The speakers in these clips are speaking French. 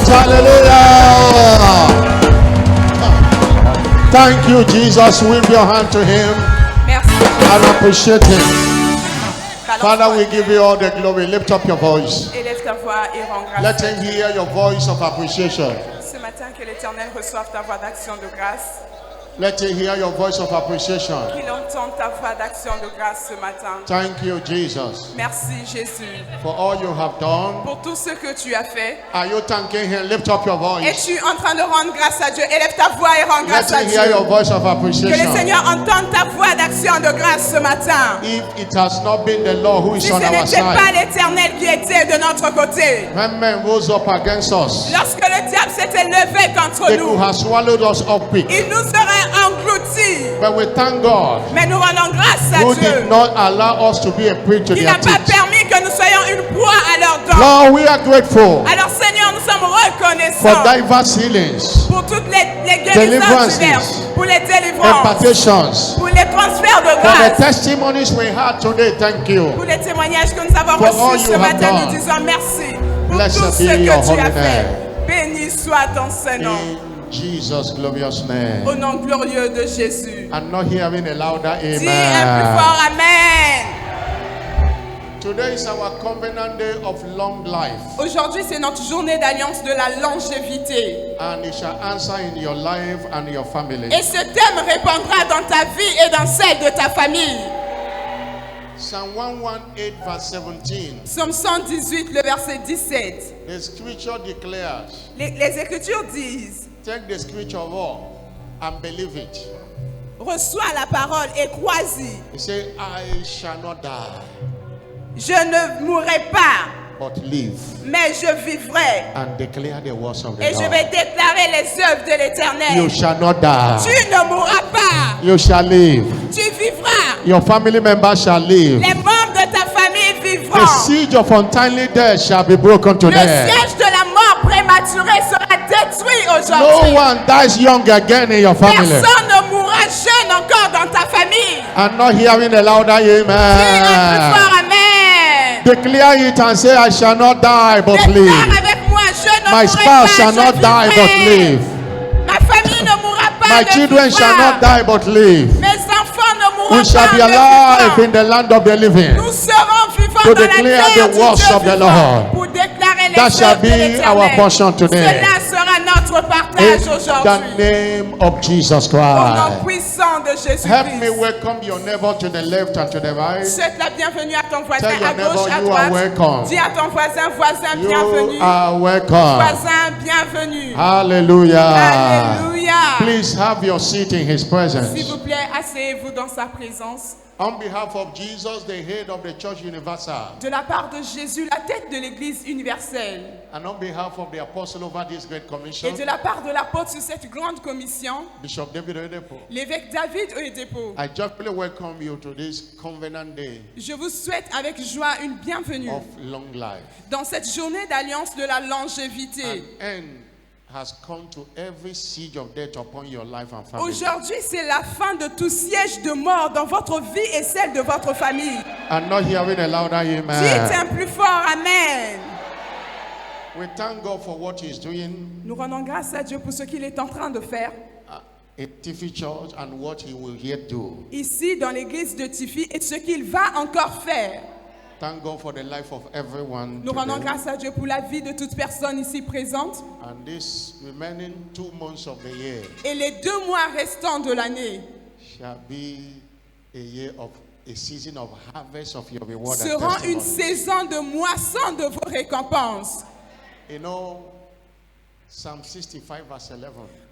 shout hallelujah. Thank you, Jesus. Wave your hand to him Merci. and appreciate him. Father, we give you all the glory. Lift up your voice. Élève ta voix et rends grâce. Let him hear your voice of appreciation. Ce matin, que l'Éternel reçoive ta voix d'action de grâce. Let him hear your voice of appreciation. Qu'il entende ta voix d'action de grâce ce matin. Thank you, Jesus, Merci Jésus for all you have done. pour tout ce que tu as fait. Are you thanking him? Lift up your voice. Es-tu en train de rendre grâce à Dieu? Élève ta voix et rends Let grâce à him hear Dieu. your voice of Que le appreciation. Seigneur entende ta voix d'action de grâce ce matin. If it has not been the Lord who is Si ce on our n'était pas side, l'Éternel qui était de notre côté. when men rose up against us, Lorsque le diable s'était levé contre they could nous, have swallowed us up quick. il nous aurait engloutis. But we thank God Mais nous rendons grâce à who Dieu did not allow us to be a prey to qui their n'a pas teeth. permis que nous soyons une proie à leurs dents. Lord, we are grateful Alors Seigneur, nous sommes for reconnaissants diverse healings, pour toutes les guérisons Deliverances. diverses, pour les délivrances, impartations, pour les transferts de for the grâce, testimonies we had today. Thank you. pour les témoignages que nous avons For all reçus ce you have matin. done. Nous disons merci pour Blessed tout ce be your que tu as holy fait. name. Béni soit ton Saint-Nom. In Jesus' glorious name. Au nom glorieux de Jésus. I'm not hearing a louder Dis un plus amen. fort Amen. Today is our covenant day of long life, Aujourd'hui, c'est notre journée d'alliance de la longévité. and it shall answer in your life and your family. Et ce thème répondra dans ta vie et dans celle de ta famille. Psalm 118 verse 17. Psaume 118, le verset 17. The scripture declares, Les Écritures disent, take the scripture raw and believe it. reçois la parole et crois-y. He said, I shall not die, Je ne mourrai pas, but live mais je vivrai. and declare the words of the Et je Lord. vais déclarer les œuvres de You l'Éternel. shall not die. Tu ne mourras pas, You shall live. tu vivras. Your family members shall live. Les membres de ta famille The vivront. siege of untimely death shall be broken Le today. siège de la mort prématurée sera détruit No aujourd'hui. one dies young again in your family. Personne ne mourra jeune encore dans ta famille. I'm not hearing a louder Dis un plus amen. fort Amen. Declare it and say, I shall not die but Déclare live. avec moi, je ne My mourrai spouse pas, shall je not die but vivrai. live. Ma famille ne mourra pas, My je children vivrai. shall not die but live. Mes enfants ne mourront We shall pas, be je alive vivrai. in the land of the living. Nous serons vivants To dans la declare terre the du works Dieu of the vivant. Lord. Pour déclarer les That shall œuvres de be our l'Éternel. portion today. Cela sera notre partage In the aujourd'hui. name of Jesus Au nom Christ. puissant de Help me Jésus-Christ. welcome your neighbor to the left and to the right. Souhaite la bienvenue à ton voisin Tell your à gauche, neighbor à you are droite. welcome. Dis à ton voisin, voisin, You bienvenue. are welcome. Voisin, bienvenue. Hallelujah. Alléluia. Please have your seat in his S'il presence. vous plaît, asseyez-vous dans sa présence. On behalf of Jesus, the head of the Church Universal, De la part de Jésus, la tête de l'Église universelle. and on behalf of the apostle over this great Et commission, de la part de l'apôtre sur cette grande commission, Bishop David Oyedepo, l'évêque David Oyedepo. I joyfully welcome you to this covenant day Je vous souhaite avec joie une bienvenue of long life. dans cette journée d'alliance de la longévité. An end has come to every siege of death upon your life and family. Aujourd'hui, c'est la fin de tout siège de mort dans votre vie et celle de votre famille. I'm not hearing a louder Dites amen. un plus fort Amen. We thank God for what He's doing Nous rendons grâce à Dieu pour ce qu'il est en train de faire in Tiffy Church and what He will yet do. ici dans l'église de Tiffy et ce qu'il va encore faire. Thank God for the life of everyone Nous rendons today. grâce à Dieu pour la vie de toute personne ici présente And this remaining 2 months of the year et les 2 mois restants de l'année shall be a season of harvest of your reward and seront une testimony. saison de moisson de vos récompenses. You know, Psalm 65 verse 11,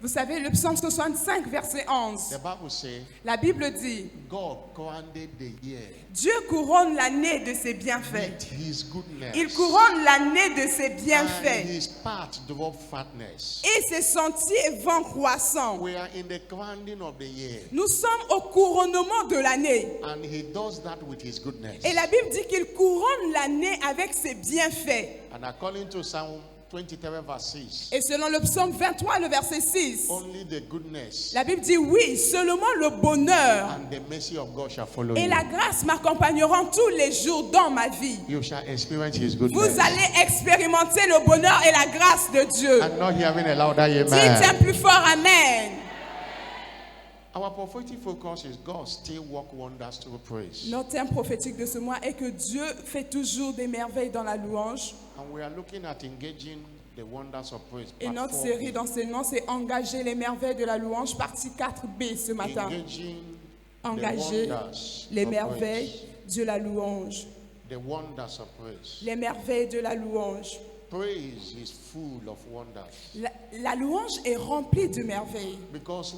Vous savez, le psaume 65, verset 11, the Bible says, la Bible dit, God commanded the year Dieu couronne l'année de ses bienfaits. with His goodness, Il couronne l'année de ses and bienfaits. His path drove fatness. Et ses sentiers vont croissants. We are in the crowning of the year, Nous sommes au couronnement de l'année. and He does that with His goodness. Et la Bible dit qu'il couronne l'année avec ses bienfaits. And according to Psalm 23 verse 6. Et selon le psaume 23, le verset 6, Only the goodness la Bible dit oui, seulement le bonheur and the mercy of God shall follow et you. la grâce m'accompagneront tous les jours dans ma vie. You shall experience His Vous goodness. allez expérimenter le bonheur et la grâce de Dieu. I'm not hearing a louder Dites un amen. plus fort Amen. Our prophetic focus is God still work wonders through praise. Notre thème prophétique de ce mois est que Dieu fait toujours des merveilles dans la louange. And we are looking at engaging the wonders of praise. Et Part notre 4, série d'enseignements, c'est Engager les merveilles de la louange, partie 4B ce matin. engaging Engager the wonders les of merveilles praise. de la louange. The wonders of praise. Les merveilles de la louange. Praise is full of wonders. La louange est remplie de merveilles. Because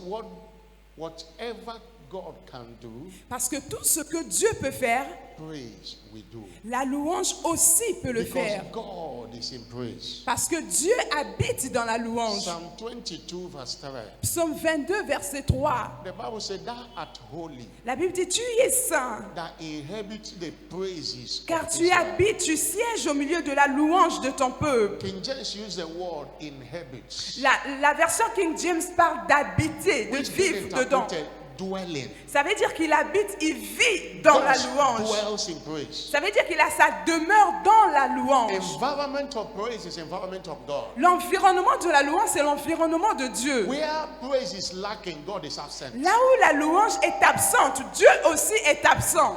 whatever God can do, Parce que tout ce que Dieu peut faire, praise we do. la louange aussi peut le Because faire. God is in praise. Parce que Dieu habite dans la louange. Psalm 22 verse 3. Psaume 22, verset 3. The Bible says, "Thou art holy, La Bible dit, tu es saint, that inhabit the praises car of tu Israel." habites, tu sièges au milieu de la louange de ton peuple. King James use the word inhabit, La version King James parle d'habiter, de which vivre means dedans. interpreted dwelling. Ça veut dire qu'il habite, il vit dans la God louange. dwells in praise. Ça veut dire qu'il a sa demeure dans la louange. Environment of praise is environment of God. L'environnement de la louange, c'est l'environnement de Dieu. Where praise is lacking, God is absent. Là où la louange est absente, Dieu aussi est absent.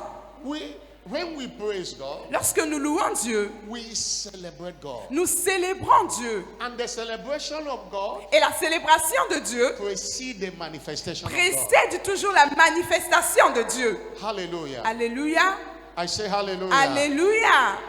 When we praise God, Lorsque nous louons Dieu, we celebrate God. nous célébrons Dieu. And the celebration of God Et la célébration de Dieu precedes the manifestation of God. précède toujours la manifestation de Dieu. Hallelujah. Alléluia. I say hallelujah. Alléluia.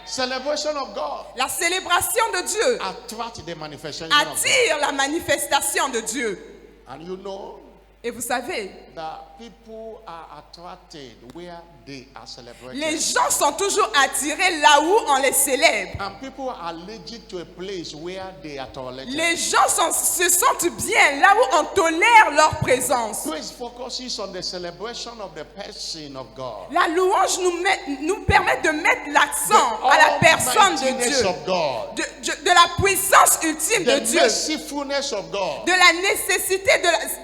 Celebration of God La célébration de Dieu attract the manifestation of God. attire la manifestation de Dieu. And you know Et vous savez, that people are attracted where they are celebrated. les gens sont toujours attirés là où on les célèbre. And people are allergic to a place where they are tolerated. Les gens se sentent bien là où on tolère leur présence. Praise focuses on the celebration of the person of God. La louange nous permet de mettre l'accent à la personne de Almightiness Dieu, of God. de la puissance ultime de The Dieu, mercifulness of God. de la nécessité,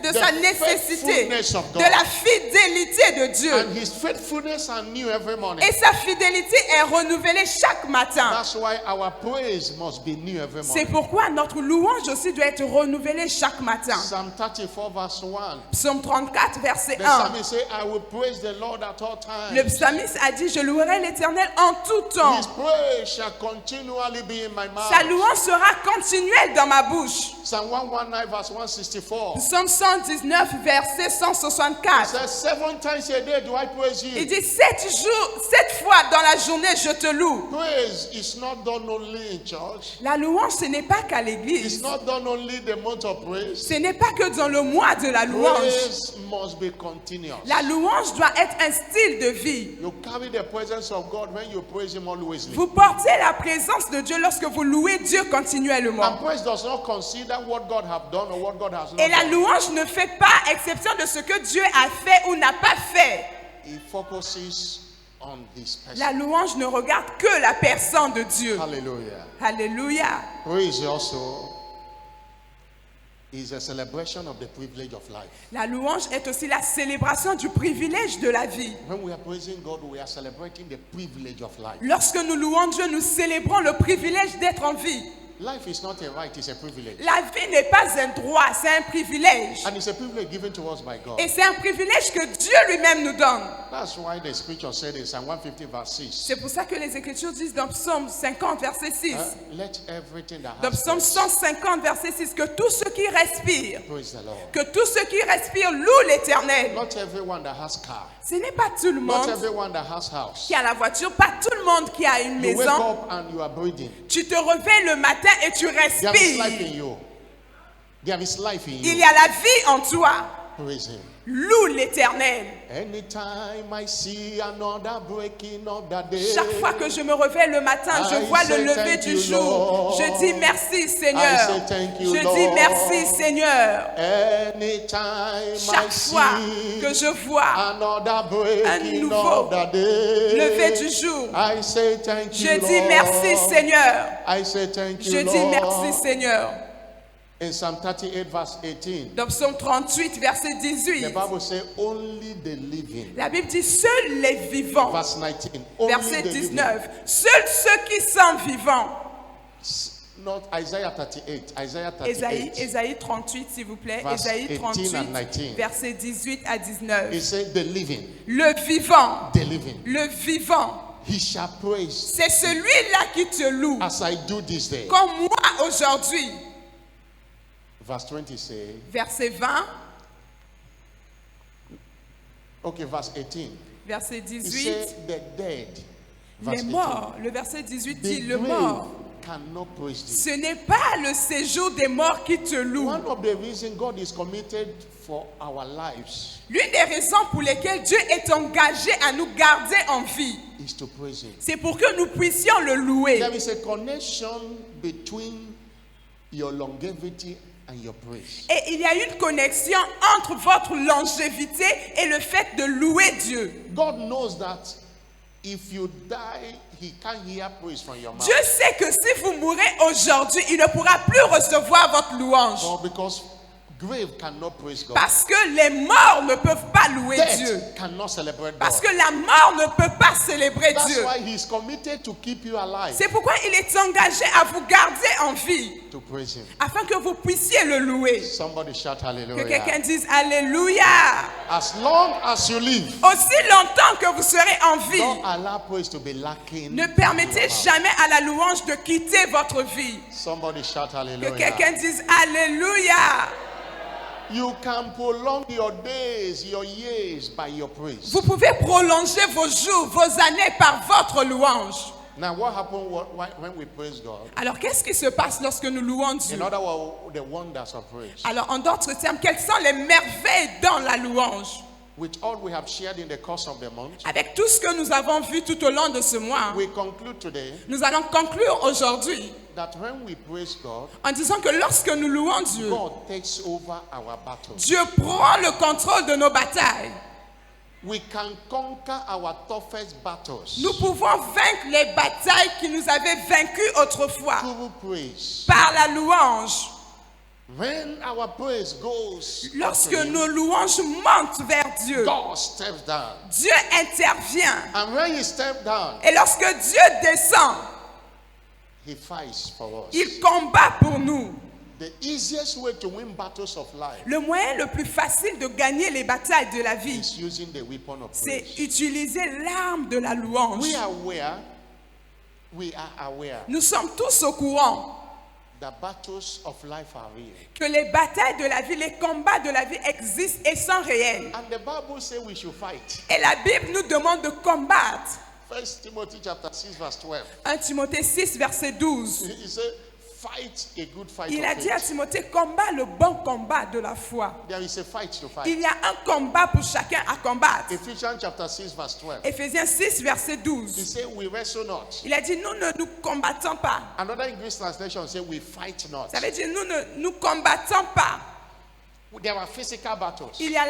de sa nécessité, faithfulness of God. de la fidélité de Dieu. And His faithfulness are new every morning. Et sa fidélité est renouvelée chaque matin. That's why our praise must be new every C'est morning. pourquoi notre louange aussi doit être renouvelée chaque matin. Psalm 34 verse 1. Psaume 34, verset The 1. psalmist say, I will praise the Lord at all times. Le psalmiste a dit, je louerai l'Éternel en tout temps. His praise shall continually be in my mouth. Sa louange sera continuelle dans ma bouche. Psalm 119 verse 164. Psaume 119, verset It 164. says, 7 times a day do I praise Il you. dit, 7 fois dans la journée, je te loue. Praise is not done only in church. La louange, ce n'est pas qu'à It's l'église. not done only the month of praise. Ce n'est pas que dans le mois de la louange. Praise must be continuous. La louange doit être un style de vie. You carry the presence of God when you praise Him always. Vous portez la présence de Dieu lorsque vous louez Dieu continuellement. And praise does not consider what God have done or what God has not Et la done. louange ne fait pas exception de ce que Dieu a fait ou n'a pas fait. It focuses on this person. La louange ne regarde que la personne de Dieu. Hallelujah. Alléluia. Praise also is a celebration of the privilege of life. La louange est aussi la célébration du privilège de la vie. When we are praising God, we are celebrating the privilege of life. Lorsque nous louons Dieu, nous célébrons le privilège d'être en vie. Life is not a right, it's a privilege. La vie n'est pas un droit, c'est un privilège. And it's a privilege given to us by God. Et c'est un privilège que Dieu lui-même nous donne. That's why the scripture said in Psalm 150 verse 6. C'est pour ça que les Écritures disent dans Psaume 50, verset 6. Let everything that Dans has Psaume breath 150, verset 6, que tous ceux qui respirent, praise the Lord. que tous ceux qui respirent louent l'Éternel. Not everyone that has car. Ce n'est pas tout le Not monde everyone that has house. qui a la voiture, pas tout le monde qui a une You wake maison. up and you are breathing. Tu te réveilles le matin et tu There is life in respires. you. There is life in Il you. y a la vie en toi. Praise him. Loue l'Éternel. Anytime I see another breaking of the day, Chaque fois que je me réveille le matin, je vois le lever du jour. Je dis merci Seigneur. Je dis merci Seigneur. anytime Chaque I fois que see je vois another breaking nouveau of the day, lever du jour, I say thank you, je dis merci Lord. Seigneur. I say thank you, Je dis Lord. merci Seigneur. In Psalm 38 verse 18, Dans Psaume 38, verset the 18, Bible says only the living. la Bible dit seuls les vivants. Verse 19, only Verset the living. 19, seuls ceux qui sont vivants. Not Isaiah 38, Isaiah 38. Ésaïe 38, s'il vous plaît. Verse Ésaïe 18 38, and 19. verset 18 à 19. He said the living, Le vivant, the living. le vivant, He shall praise c'est celui-là qui te loue. as I do this day. Comme moi aujourd'hui. Verse 20 say, Verset 20, okay, verse 18. verset He 18. said the dead. Verse Les 18. morts, le verset 18 The dit le grave mort. cannot praise thee. Ce n'est pas le séjour des morts qui te loue. One of the reasons God is committed for our lives L'une des raisons pour lesquelles Dieu est engagé à nous garder en vie, is to praise him. c'est pour que nous puissions le louer. There is a connection between your longevity and your praise. Et il y a une connexion entre votre longévité et le fait de louer Dieu. God knows that if you die, he can't hear praise from your mouth. Dieu sait que si vous mourrez aujourd'hui, il ne pourra plus recevoir votre louange. Or because grave cannot praise God. Parce que les morts ne peuvent pas louer Dieu. Death cannot celebrate God. Parce que la mort ne peut pas célébrer That's Dieu. why he's committed to keep you alive, C'est pourquoi il est engagé à vous garder en vie, to praise him. afin que vous puissiez le louer. Somebody shout Que hallelujah. quelqu'un dise Alléluia. As long as you live, Aussi longtemps que vous serez en vie, don't allow praise to be lacking. ne in permettez your mouth. jamais à la louange de quitter votre vie. Somebody shout Que hallelujah. quelqu'un dise Alléluia. You can prolong your days, your years by your praise. Vous pouvez prolonger vos jours, vos années par votre louange. Now, what happened when we praise God? Alors, qu'est-ce qui se passe lorsque nous louons Dieu? In other words, the wonders of praise. Alors, en d'autres termes, quelles sont les merveilles dans la louange? With all we have shared in the course of the month, Avec tout ce que nous avons vu tout au long de ce mois, we conclude today nous allons conclure aujourd'hui that when we praise God, en disant que lorsque nous louons Dieu, God takes over our battles. Dieu prend le contrôle de nos batailles. We can conquer our toughest battles Nous pouvons vaincre les batailles qui nous avaient vaincus autrefois through praise. par la louange. When our praise goes, Lorsque up to him, nos louanges montent vers Dieu, God steps down. Dieu intervient. And when he steps down, Et lorsque Dieu descend, he fights for us. il combat pour nous. The easiest way to win battles of life Le moyen le plus facile de gagner les batailles de la vie, is using the weapon of c'est praise. utiliser l'arme de la louange. We are aware Nous sommes tous au courant that battles of life are real. que les batailles de la vie, les combats de la vie existent et sont réels. And the Bible says we should fight. Et la Bible nous demande de combattre. 1 Timothy chapter 6 verse 12. 1 Timothée 6, verset 12. He said, fight a good fight Il of a dit à faith. Timothée, combat le bon combat de la foi. There is a fight to fight. Il y a un combat pour chacun à combattre. Ephesians chapter 6 verse 12. Éphésiens 6, verset He 12. said, we wrestle not. Il a dit, nous ne nous combattons pas. Another English translation says, we fight not. Ça veut dire, nous ne nous combattons pas. There are physical battles. Il y a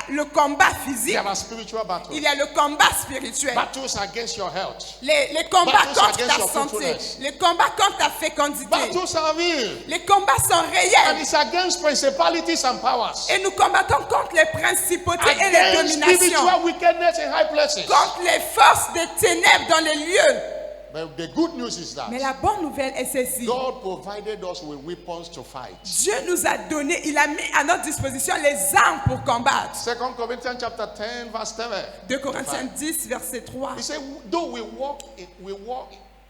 le combat physique. There are spiritual battles. Il y a le combat spirituel. Battles against your health. Les combats Battles contre against ta your santé. fruitfulness. Les combats contre ta fécondité. Battles are real. Les combats sont And réels. it's against principalities and powers. Et nous combattons contre les principautés et les Against dominations. spiritual wickedness in high places. Contre les forces des ténèbres dans les lieux. But the good news is that Mais la bonne nouvelle est celle-ci. God provided us with weapons to fight. Dieu nous a donné, il a mis à notre disposition les armes pour combattre. 2 Corinthians chapter 10 verse 7. 2 Corinthiens 10, verset 3. He said, though we walk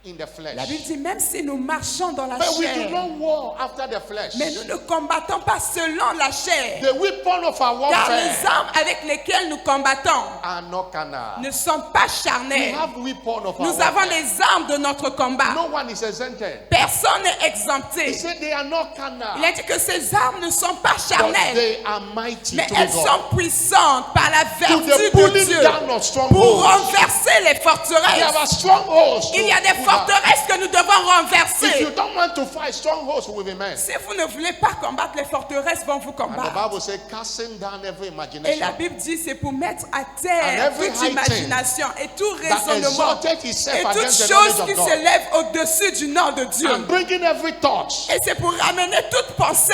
in the flesh. La Bible dit même si nous marchons dans la But we do chair, not war after the flesh. mais nous ne combattons pas selon la chair. The weapon of our Car warfare les armes avec lesquelles nous combattons are not carnal. ne sont pas We charnelles. have weapon of our Nous avons warfare. les armes de notre combat. No one is exempted. Personne n'est He exempté. said they are not carnal, Il a dit que ces armes ne sont pas but charnelles, they are mighty mais to elles God. sont puissantes par la To the vertu de pulling Dieu down of pour strongholds. renverser les There forteresses. are strongholds. Il y a des to pull down. forteresses que nous devons If renverser. you don't want to fight strongholds with men, Si vous ne voulez pas combattre, les forteresses vont vous and the combattre. Bible says, casting down every Et imagination la Bible dit c'est pour mettre à And terre every toute high imagination et tout that raisonnement exalted et itself toute against the chose knowledge qui of God, s'élève au-dessus du nom de Dieu. and bringing every thought Et c'est pour ramener toute pensée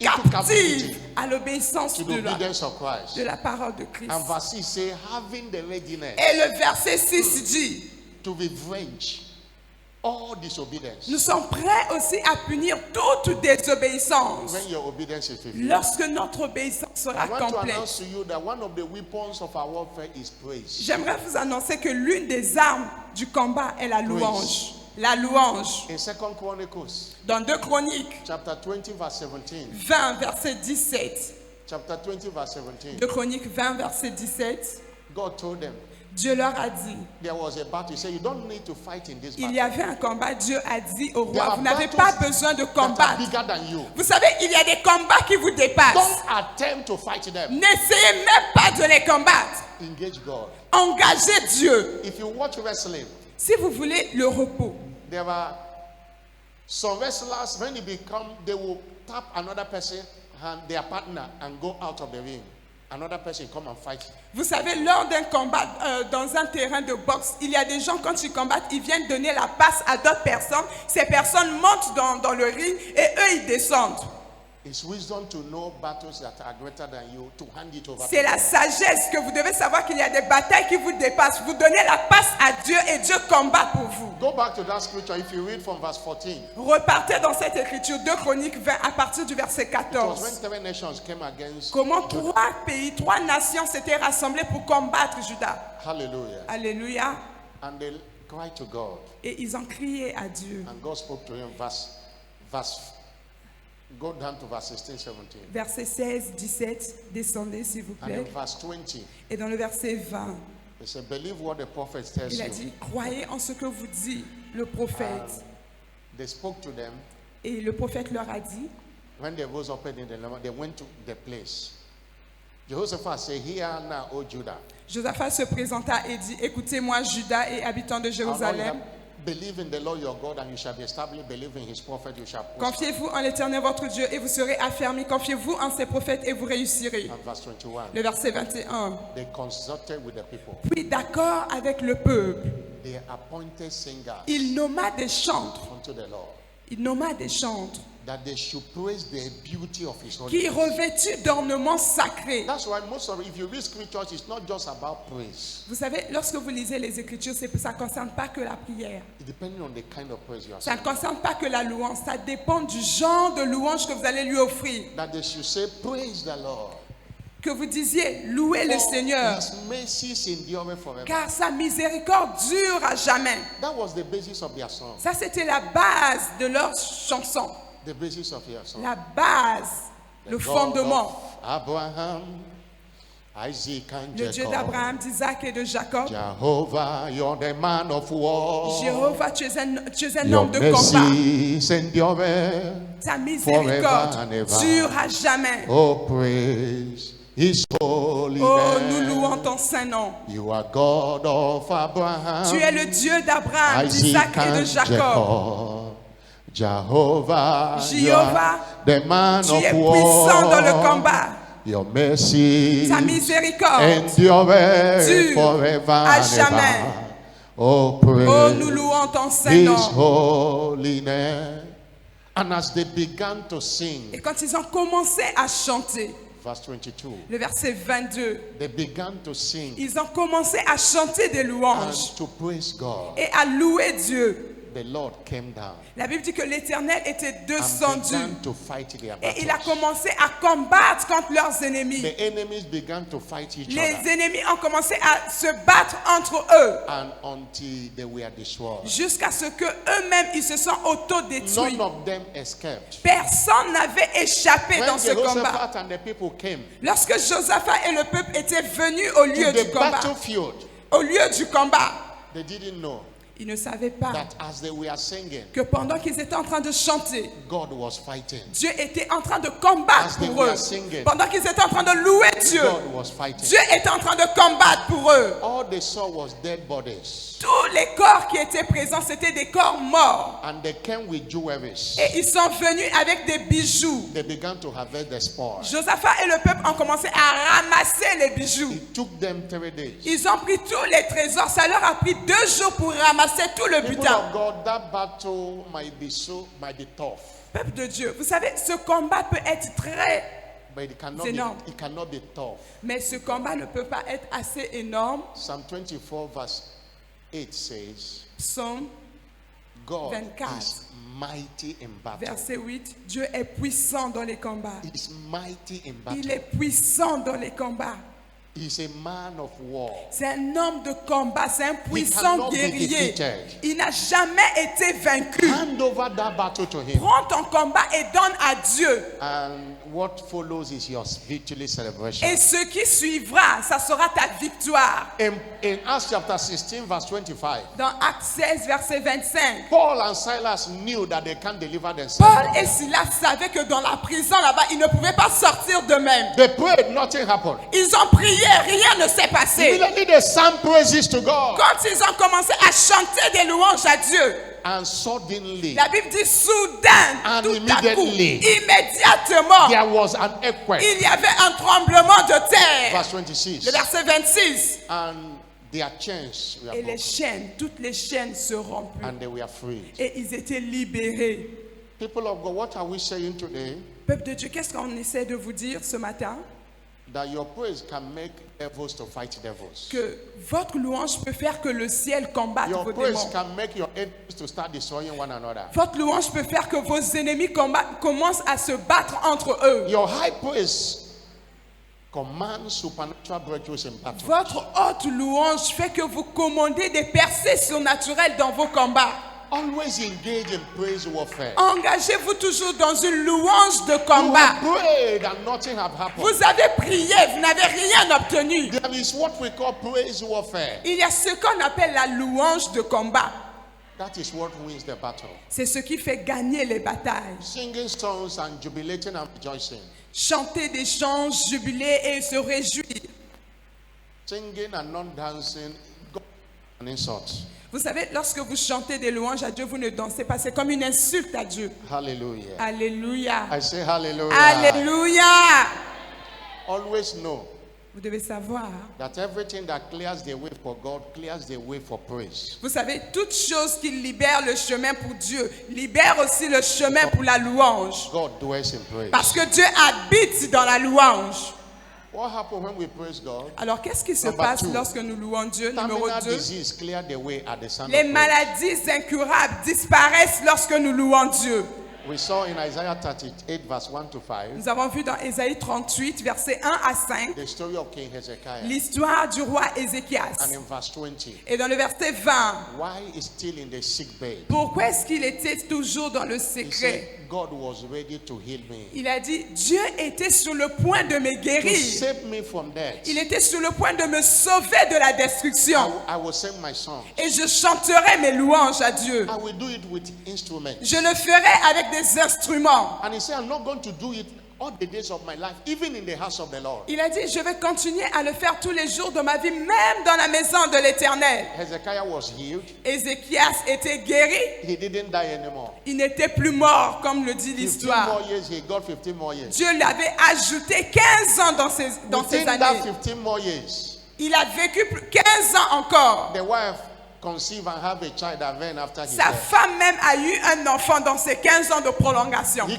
into captive captivity à l'obéissance to the de obedience of Christ. la parole de Christ. And verse 6 say, having the readiness Et le verset 6 dit, to revenge all disobedience nous sommes prêts aussi à punir toute désobéissance when your obedience is fulfilled. lorsque notre obéissance sera I want to complète. announce to you that one of the weapons of our warfare is praise. J'aimerais vous annoncer que l'une des armes du combat est la louange. La louange. In 2 Chronicles, Dans 2 Chroniques chapter 20, verse 17. 20, verset 17. Chapter 20, verse 17. 2 Chroniques 20, verset 17. God told them Dieu leur a dit, there was a battle. He said, you don't need to fight in this il battle. y avait un combat. Dieu a dit au There roi, are vous n'avez battles pas besoin de that are combattre. bigger than you. Vous savez, il y a des combats qui vous dépassent. Don't attempt to fight them. N'essayez même pas de les combattre. Engage God. Engagez Dieu. If you watch wrestling, Si vous voulez le repos, there are some wrestlers, when they will tap another person and their partner and go out of the ring. Another person come and fight. vous savez, lors d'un combat dans un terrain de boxe, il y a des gens, quand ils combattent, ils viennent donner la passe à d'autres personnes. Ces personnes montent dans le ring et eux, ils descendent. It's wisdom to know battles that are greater than you, to hand it over. C'est la sagesse que vous devez savoir qu'il y a des batailles qui vous dépassent. Vous donnez la passe à Dieu et Dieu combat pour vous. Go back to that scripture. If you read from verse 14, Repartez dans cette écriture, 2 Chroniques 20, à partir du verset it was 14. when 7 nations came against Comment Judah. 3 pays, 3 nations s'étaient rassemblées pour combattre Juda. Hallelujah. Alléluia. And they cried to God, Et ils ont crié à Dieu. and God spoke to him. Go down to verse 16, 17. Verset 16, 17, descendez s'il vous And in plaît. verse 20, Et dans le verset 20, he said, believe what the prophet tells il a you. dit, croyez en ce que vous dit le prophète. They spoke to them. Et le prophète leur a dit, When they rose up in the morning, they went to the place. Jehoshaphat said, hear now, O Judah. Josaphat se présenta et dit, écoutez-moi Juda et habitants de How long you Jérusalem. have believe in the Lord your God and you shall be established. Believe in his prophet, you shall prosper. Confiez-vous en l'Éternel votre Dieu et vous serez affermis. Confiez-vous en ses prophètes et vous réussirez. And verse 21. Le verset 21. They consulted with the people. Puis d'accord avec le peuple, They appointed singers il nomma des chantres. unto the Lord, Il nomma des chantres that they should praise the beauty of his qui holiness. revêtus d'ornements sacrés. That's why most of, if you read scriptures, it's not just about praise. Vous savez, lorsque vous lisez les Écritures, ça ne concerne pas que la prière. It depends on the kind of praise you are Ça ne saying. concerne pas que la louange. Ça dépend du genre de louange que vous allez lui offrir. That they should say, praise the Lord. Que vous disiez, louez le For Seigneur, his mercies endure forever. car sa miséricorde dure à jamais. That was the basis of their song. Ça, c'était la base de leur chanson. The basis of their song. La base, le God fondement. of Abraham, Isaac and Le Dieu Jacob. d'Abraham, d'Isaac et de Jacob. Jehovah, you're the man of war. Jéhovah, tu es un Your homme de combat. mercies endure. Ta miséricorde forever and ever. dure à jamais. Oh, praise his holy Oh, nous name. louons ton saint nom. You are God of Abraham, Tu es le Dieu d'Abraham, d'Isaac Isaac et de and Jacob. Jacob. Jehovah, you Jéhovah, are the man Tu of es war. puissant dans le combat. Your mercy Ta miséricorde endure dure forever à and jamais. ever. Oh, praise Oh, nous louons ton saint his nom. holy name. And as they began to sing, Et quand ils ont commencé à chanter, verse 22, le verset 22, they began to sing ils ont commencé à chanter des louanges and to praise God. et à louer Dieu. the Lord came down La Bible dit que l'Éternel était and descendu began to fight their et il a battles. commencé à combattre contre leurs ennemis. The enemies began to fight each Les other ennemis ont commencé à se battre entre eux and until they were destroyed. jusqu'à ce que eux-mêmes ils se sont autodétruits. None of them escaped. Personne n'avait échappé dans When ce combat. Jehoshaphat and the people came Lorsque Josaphat et le peuple étaient venus au lieu to du the combat, battlefield, they didn't know ils ne savaient pas that as they were singing, que pendant qu'ils étaient en train de chanter, God was fighting. Dieu était en train de combattre As they pour were eux. singing, Pendant qu'ils étaient en train de louer Dieu, God was fighting. Dieu était en train de combattre pour eux. All they saw was dead bodies. Tous les corps qui étaient présents, c'était des corps morts. And they came with jewelries. Et ils sont venus avec des bijoux. They began to harvest the spoil. Josaphat et le peuple ont commencé à ramasser les bijoux. It took them 3 days. Ils ont pris tous les trésors. Ça leur a pris 2 jours pour ramasser tout le People butin. of God, that battle might be tough, Peuple de Dieu, vous savez, ce combat peut être très... but C'est énorme. it cannot be tough. Mais ce combat ne peut pas être assez énorme. Psalm 24 verse 8 says, Psaume God 24. is mighty in battle. verset 8, Dieu est puissant dans les combats. He is mighty in Il battle. est puissant dans les combats. He is a man of war. C'est un homme de combat, c'est un puissant cannot be guerrier. defeated. Il n'a jamais été vaincu. Hand over that battle to him. Prends ton combat et donne à Dieu. And what follows is your victory celebration. Et ce qui suivra, ça sera ta victoire. In Acts chapter 16 verse 25, Dans Actes 16, verset 25, Paul and Silas knew that they can't deliver Paul themselves. et Silas savaient que dans la prison là-bas, ils ne pouvaient pas sortir d'eux-mêmes. They prayed, nothing happened. Ils ont prié, rien ne s'est passé. Immediately they sang praises to God. Quand ils ont commencé à chanter des louanges à Dieu, And suddenly la Bible dit soudain, And tout à coup, immediately, immédiatement, there was an earthquake. il y avait un tremblement de terre. Verse 26. Le verset 26. And their chains were Et les broken. chaînes, toutes les chaînes se rompues. And they were freed. Et ils étaient libérés. People of God, what are we saying today? Peuple de Dieu, qu'est-ce qu'on essaie de vous dire ce matin? That your praise can make devils to fight devils. Que votre louange peut faire que le ciel combatte Your vos praise démons. can make your enemies to start destroying one another. Votre louange peut faire que vos ennemis commencent à se battre entre eux. Your high praise commands supernatural breakthroughs in battle. Votre haute louange fait que vous commandez des percées surnaturelles dans vos combats. Always engage in praise warfare. Engagez-vous toujours dans une louange de You combat. have prayed and nothing have happened. Vous avez prié, vous n'avez rien obtenu. There is what we call praise warfare. Il y a ce qu'on appelle la louange de combat. That is what wins the battle. C'est ce qui fait gagner les batailles. Singing songs and jubilating and rejoicing. Chanter des chants, jubiler et se réjouir. Singing and not dancing, God, an insult. Vous savez, lorsque vous chantez des louanges à Dieu, vous ne dansez pas. C'est comme une insulte à Dieu. Hallelujah. Alléluia. I say hallelujah. Alléluia. Always know Vous devez savoir. that everything that clears the way for God clears the way for praise. Vous savez, toute chose qui libère le chemin pour Dieu, libère aussi le chemin pour la louange. God dwells in praise. Parce que Dieu habite dans la louange. What happens when we praise God? Alors, qu'est-ce qui se Number passe 2. lorsque nous louons Dieu? Numéro Terminal 2. disease clear the way at the sound Les of praise. maladies incurables disparaissent lorsque nous louons Dieu. We saw in Isaiah 38 verse 1 to 5 Nous avons vu dans Ésaïe 38, versets 1 à 5, the story of King Hezekiah. l'histoire du roi Ézéchias. And in verse 20, Et dans le verset 20, why is still in the sick bed? pourquoi est-ce qu'il était toujours dans le He secret? said, God was ready to heal me, Il a dit, Dieu était sur le point de me to guérir. save me from death. Il était sur le point de me sauver de la destruction. I will sing my song. Et je chanterai mes louanges à Dieu. I will do it with instruments. Je le ferai avec des instruments. And he said, I'm not going to do it all the days of my life, even in the house of the Lord. Il a dit, je vais continuer à le faire tous les jours de ma vie, même dans la maison de l'Éternel. Hezekiah was healed. Ézéchias était guéri. He didn't die anymore. Il n'était plus mort, comme le dit 15 l'histoire. more years, he got 15 more years. Dieu l'avait ajouté 15 ans dans ces Within années. that 15 more years, Il a vécu 15 ans encore. the wife conceived and have a child again after his Sa death. femme même a eu un enfant dans ces 15 ans de prolongation. He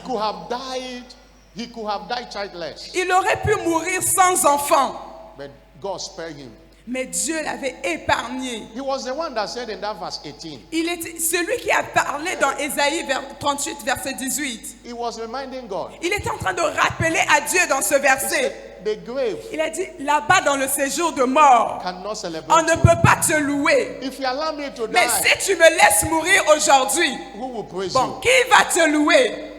could have died childless, Il aurait pu mourir sans enfant. but God spared him. Mais Dieu l'avait épargné. He was the one that said in that verse 18. Il était celui qui a parlé dans Ésaïe 38, verset 18. He was reminding God. Il était en train de rappeler à Dieu dans ce He verset. said, the grave Il a dit, là-bas dans le séjour de mort, cannot on celebrate ne you. peut pas te louer. If you allow me to Mais die, si tu me laisses mourir aujourd'hui, who will praise bon, you? qui va te louer?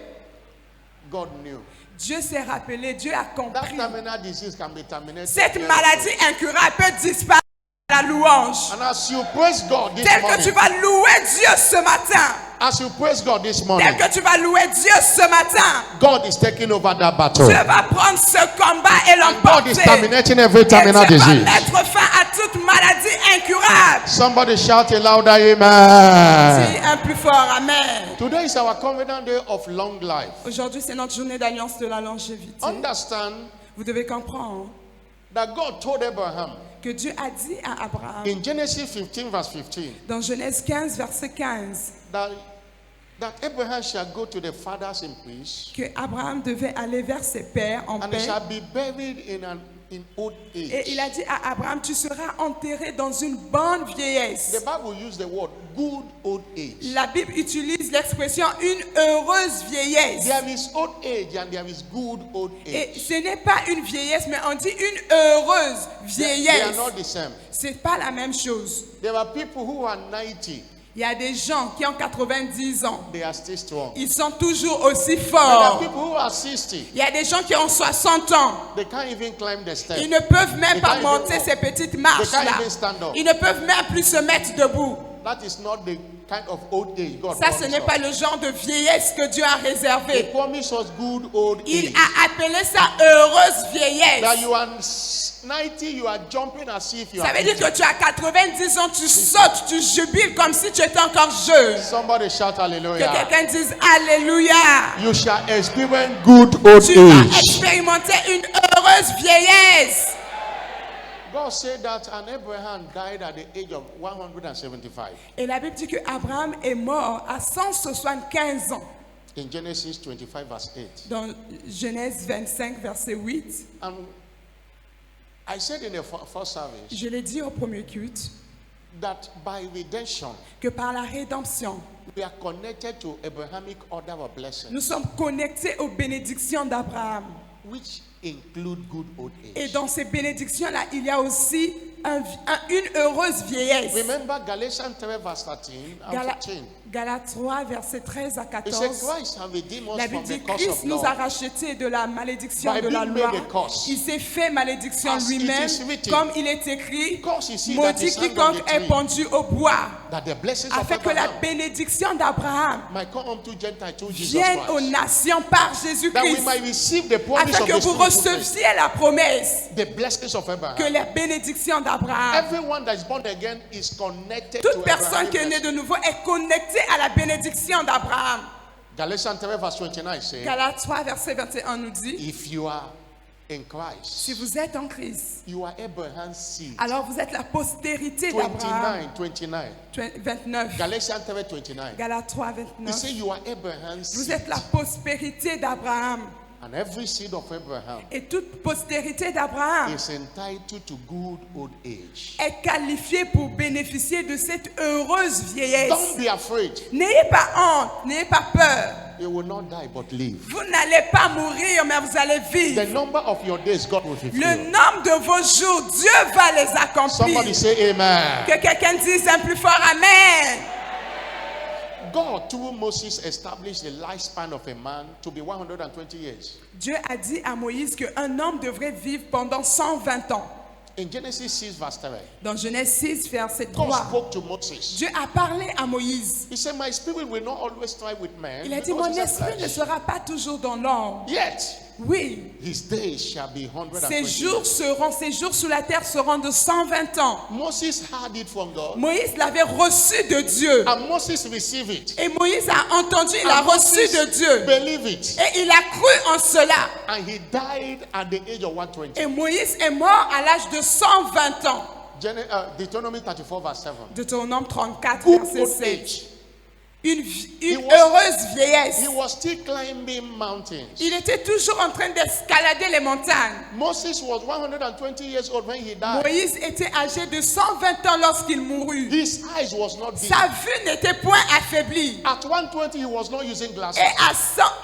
God knew. Dieu s'est rappelé, Dieu a That compris. terminal disease can be terminated. Cette very maladie soon. incurable peut disparaître à la louange. And as you praise God this Tel que tu morning, vas louer Dieu ce matin, as you praise God this tel morning, que tu vas louer Dieu ce matin, God is taking over that battle. Dieu va prendre ce combat et And God is l'emporter. terminating every Et terminal Dieu va disease. mettre fin à toute maladie incurable. Somebody shout a louder amen. Dis un plus fort, Amen. Today is our covenant day of long life. Aujourd'hui, c'est notre journée d'alliance de la longévité. Understand Vous devez comprendre that God told Abraham que Dieu a dit à Abraham, in Genesis 15 verse 15 dans Genèse 15, verset 15, that Abraham shall go to the fathers in peace que Abraham devait aller vers ses pères en and he paix. shall be buried in old Et il age. a dit à Abraham, tu seras enterré dans une bonne vieillesse. The Bible uses the word good old age. La Bible utilise l'expression une heureuse vieillesse. There is old age and there is good old Et age. ce n'est pas une vieillesse, mais on dit une heureuse They are vieillesse. not the same. C'est pas la même chose. There are people who are 90, Il y a des gens qui ont 90 ans. they are still strong. Ils sont toujours aussi There are forts. people who are 60, Il y a des gens qui ont 60 ans. they can't even climb the Ils steps. ne peuvent même They pas can't monter even ces walk. petites They marches-là. can't even stand up. Ils ne peuvent même plus se mettre debout. That is not the kind of old age God Ça, ce promised n'est us. pas le genre de vieillesse que Dieu a He réservé. promised us good old Il age. a appelé ça heureuse That vieillesse. you are 90, you are jumping as if you Ça are veut dire 50. que tu as 90 ans, tu sautes, tu jubiles comme si tu étais encore jeune. Somebody shout Que hallelujah. quelqu'un dise Alléluia. You shall experience good old Tu vas age. expérimenter une heureuse vieillesse. God said that, and Abraham died at the age of 175 Et la Bible dit que Abraham est mort à 175 ans. in Genesis 25 verse 8. Dans Genèse 25, verset 8. And I said in the first service Je l'ai dit au premier culte that by redemption que par la rédemption, we are connected to Abrahamic order of blessing, nous sommes connectés aux bénédictions d'Abraham. which include good old Et age. dans ces bénédictions-là, il y a aussi une heureuse vieillesse. Remember Galatians 3 verse 13 and 14. Galates 3, versets 13 à It said 14. Christ has redeemed us La from Bible the dit curse Christ of nous a law. rachetés de la malédiction By de la being loi. made a curse. Il s'est fait malédiction As it lui-même, is written. comme il est écrit, Because you see that maudit is hanged on quiconque the est tree, pendu au bois, that the blessings of afin que la Abraham bénédiction d'Abraham might come unto Gentiles through Jesus vienne aux Christ. nations par That we Jésus-Christ, might receive the promise afin of que the vous Spirit through Christ. receviez la promesse, The blessings of que Abraham. les bénédictions d'Abraham. Everyone that is born again is connected to Toute personne qui est née Abraham. de nouveau est connectée à la bénédiction d'Abraham. Galatians 3 verse 29 says, Galates 3, verset 21 nous dit, if you are in si Christ, vous êtes en Christ, you are Abraham's seed. alors vous êtes la postérité d'Abraham. 29. 29. Galatians 3 29. Galates 3, He 29. said you are Abraham's Vous seed. êtes la prospérité d'Abraham. And every seed of Abraham Et toute postérité d'Abraham is entitled to good old age. est qualifiée pour bénéficier de cette heureuse vieillesse. Don't be afraid. N'ayez pas honte, n'ayez pas peur. You will not die but live. Vous n'allez pas mourir, mais vous allez vivre. The number of your days God will Le fulfill. nombre de vos jours, Dieu va les accomplir. Somebody say amen. Que quelqu'un dise un plus fort Amen. God, through Moses, established the lifespan of a man to be 120 years. Dieu a dit à Moïse qu'un homme devrait vivre pendant 120 ans. In Genesis 6 verse 3, Dans Genèse 6, verset God 3, spoke to Moses. Dieu a parlé à Moïse. He said, my spirit will not always strive with man. Il a dit, because mon he's a esprit ne flesh. sera pas toujours dans l'ombre. Yet, Oui, his days shall be 120 ses jours sur la terre seront de 120 ans. Moses had it from God. Moïse l'avait reçu de Dieu. And Moses received it. Et Moïse a entendu, il a And reçu Moses de Dieu. believed it. Et il a cru en cela. And he died at the age of 120. Et Moïse est mort à l'âge de 120 ans. Deuteronomy 34 verse 7. Deutéronome 34, Good verset old 7. age. Une He was- heureuse vieillesse. He was still climbing mountains. Il était toujours en train d'escalader les montagnes. Moses was 120 years old when he died. Moïse était âgé de 120 ans lorsqu'il mourut. His eyes was not dim. Sa vue n'était point affaiblie. At 120, he was not using glasses. Et